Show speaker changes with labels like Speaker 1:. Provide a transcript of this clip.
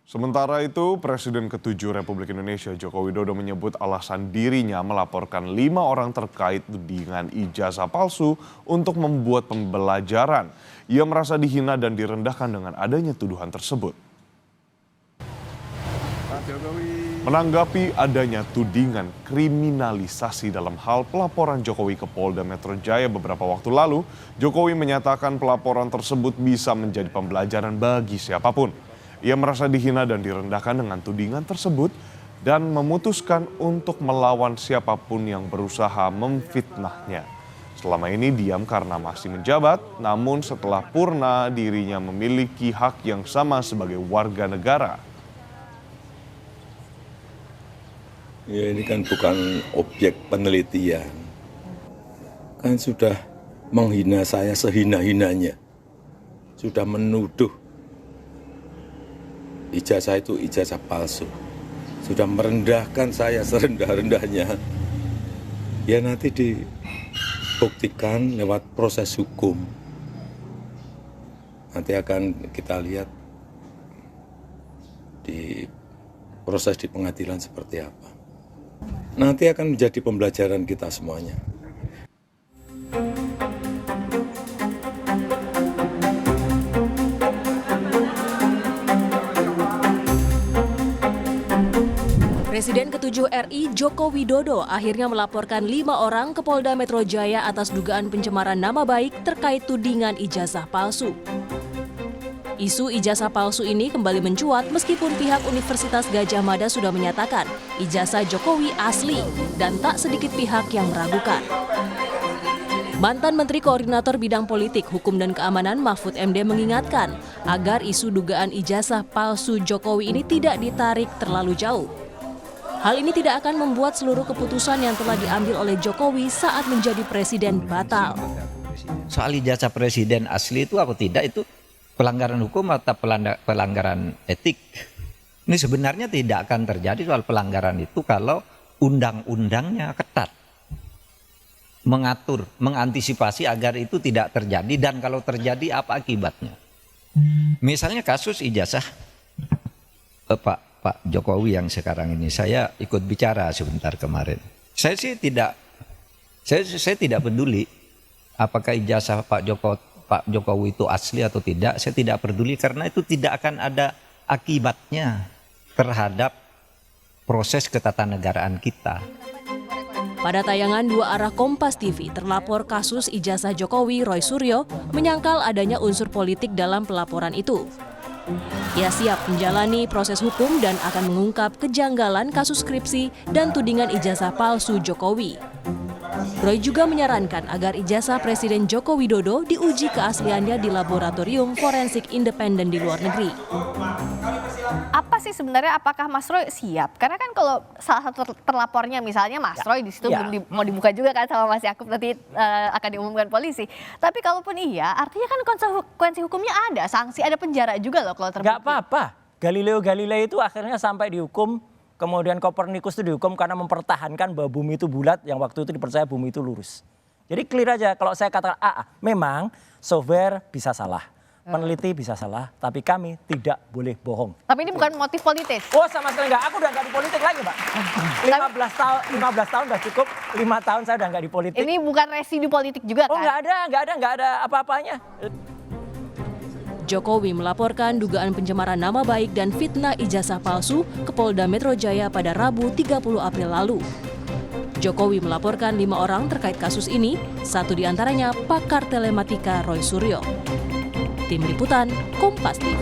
Speaker 1: Sementara itu, Presiden ke-7 Republik Indonesia Joko Widodo menyebut alasan dirinya melaporkan 5 orang terkait tudingan ijazah palsu untuk membuat pembelajaran. Ia merasa dihina dan direndahkan dengan adanya tuduhan tersebut. Menanggapi adanya tudingan kriminalisasi dalam hal pelaporan Jokowi ke Polda Metro Jaya beberapa waktu lalu, Jokowi menyatakan pelaporan tersebut bisa menjadi pembelajaran bagi siapapun. Ia merasa dihina dan direndahkan dengan tudingan tersebut dan memutuskan untuk melawan siapapun yang berusaha memfitnahnya. Selama ini diam karena masih menjabat, namun setelah purna dirinya memiliki hak yang sama sebagai warga negara.
Speaker 2: Ya, ini kan bukan objek penelitian. Kan sudah menghina saya sehina-hinanya. Sudah menuduh ijazah itu ijazah palsu. Sudah merendahkan saya serendah-rendahnya. Ya nanti dibuktikan lewat proses hukum. Nanti akan kita lihat di proses di pengadilan seperti apa. Nanti akan menjadi pembelajaran kita semuanya.
Speaker 3: Presiden ke-7 RI Joko Widodo akhirnya melaporkan 5 orang ke Polda Metro Jaya atas dugaan pencemaran nama baik terkait tudingan ijazah palsu. Isu ijazah palsu ini kembali mencuat meskipun pihak Universitas Gadjah Mada sudah menyatakan ijazah Jokowi asli dan tak sedikit pihak yang meragukan. Mantan Menteri Koordinator Bidang Politik, Hukum dan Keamanan Mahfud MD mengingatkan agar isu dugaan ijazah palsu Jokowi ini tidak ditarik terlalu jauh. Hal ini tidak akan membuat seluruh keputusan yang telah diambil oleh Jokowi saat menjadi presiden batal.
Speaker 4: Soal ijazah presiden asli itu apa tidak itu pelanggaran hukum atau pelanggaran etik. Ini sebenarnya tidak akan terjadi soal pelanggaran itu kalau undang-undangnya ketat. Mengatur, mengantisipasi agar itu tidak terjadi dan kalau terjadi apa akibatnya. Misalnya kasus ijazah Pak Jokowi yang sekarang ini, saya ikut bicara sebentar kemarin. Saya tidak peduli apakah ijazah Pak Jokowi itu asli atau tidak, saya tidak peduli karena itu tidak akan ada akibatnya terhadap proses ketatanegaraan kita.
Speaker 3: Pada tayangan Dua Arah Kompas TV, terlapor kasus ijazah Jokowi Roy Suryo menyangkal adanya unsur politik dalam pelaporan itu. Ia siap menjalani proses hukum dan akan mengungkap kejanggalan kasus skripsi dan tudingan ijazah palsu Jokowi. Roy juga menyarankan agar ijazah Presiden Joko Widodo diuji keasliannya di laboratorium forensik independen di luar negeri.
Speaker 5: Apa sih sebenarnya, apakah Mas Roy siap? Karena kan kalau salah satu terlapornya misalnya Mas Roy di situ belum mau dibuka juga kan sama Mas Yakub, nanti akan diumumkan polisi. Tapi kalaupun iya, artinya kan konsekuensi hukumnya ada, sanksi, ada penjara juga loh kalau terbukti.
Speaker 6: Gak apa-apa, Galileo Galilei itu akhirnya sampai dihukum. Kemudian Kopernikus itu dihukum karena mempertahankan bahwa bumi itu bulat yang waktu itu dipercaya bumi itu lurus. Jadi clear aja kalau saya katakan memang software bisa salah, peneliti bisa salah, tapi kami tidak boleh bohong.
Speaker 5: Tapi ini bukan motif politis?
Speaker 6: Oh sama sekali enggak, aku udah enggak di politik lagi Pak. 15 tahun udah cukup, 5 tahun saya udah enggak di politik.
Speaker 5: Ini bukan residu politik juga kan?
Speaker 6: Oh enggak ada apa-apanya.
Speaker 3: Jokowi melaporkan dugaan pencemaran nama baik dan fitnah ijazah palsu ke Polda Metro Jaya pada Rabu 30 April lalu. Jokowi melaporkan 5 orang terkait kasus ini, satu diantaranya pakar telematika Roy Suryo. Tim Liputan, Kompas TV.